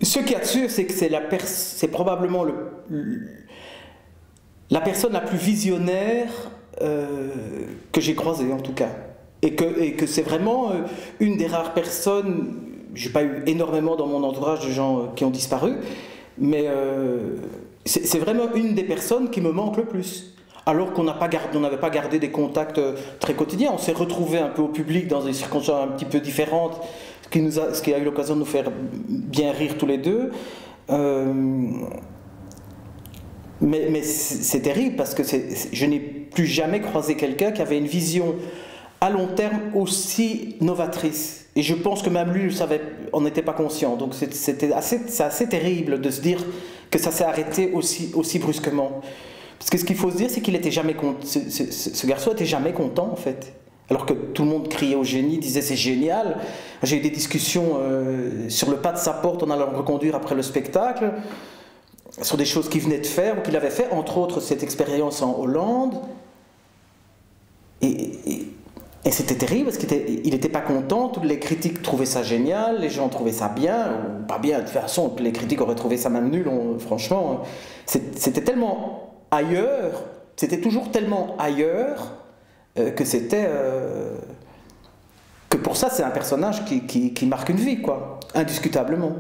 Ce qu'il y a de sûr, c'est que c'est probablement la personne la plus visionnaire que j'ai croisée, en tout cas. Et que c'est vraiment une des rares personnes. J'ai pas eu énormément dans mon entourage de gens qui ont disparu, mais c'est vraiment une des personnes qui me manque le plus. Alors qu'on n'avait pas gardé des contacts très quotidiens. On s'est retrouvés un peu au public dans des circonstances un petit peu différentes, ce qui a eu l'occasion de nous faire bien rire tous les deux. Mais c'est terrible parce que je n'ai plus jamais croisé quelqu'un qui avait une vision à long terme aussi novatrice. Et je pense que même lui, on n'était pas conscient. Donc c'est assez terrible de se dire que ça s'est arrêté aussi brusquement. Parce que ce qu'il faut se dire, c'est qu'il était jamais content. Ce garçon était jamais content, en fait. Alors que tout le monde criait au génie, disait c'est génial. J'ai eu des discussions sur le pas de sa porte en allant le reconduire après le spectacle, sur des choses qu'il venait de faire ou qu'il avait fait, entre autres cette expérience en Hollande. Et c'était terrible parce qu'il n'était pas content, tous les critiques trouvaient ça génial, les gens trouvaient ça bien, ou pas bien, de toute façon, les critiques auraient trouvé ça même nul, franchement. C'était tellement ailleurs, c'était toujours tellement ailleurs que que pour ça c'est un personnage qui marque une vie, quoi, indiscutablement.